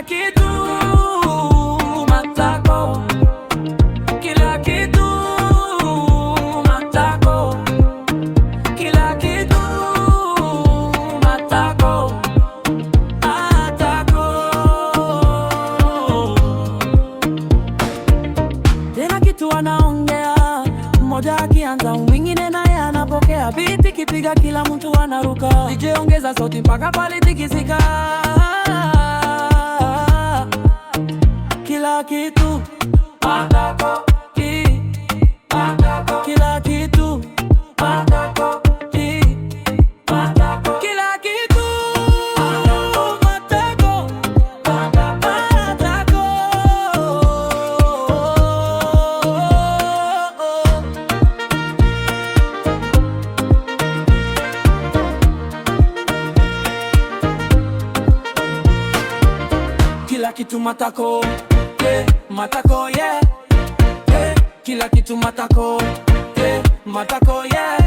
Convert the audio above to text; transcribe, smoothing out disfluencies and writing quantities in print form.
kitu matako, kila kitu matako, kila kitu matako, matako. Tena kitu wanaongea, mmoja akianza mwingine naye anapokea. Biti kipiga kila mtu anaruka, DJ ongeza sauti mpaka pale tikisika. Kila kitu matako, matako, kila kitu matako, matako, kila kitu matako, matako. Kila kitu matako, matako, yeah, kila kitu matako, matako, yeah.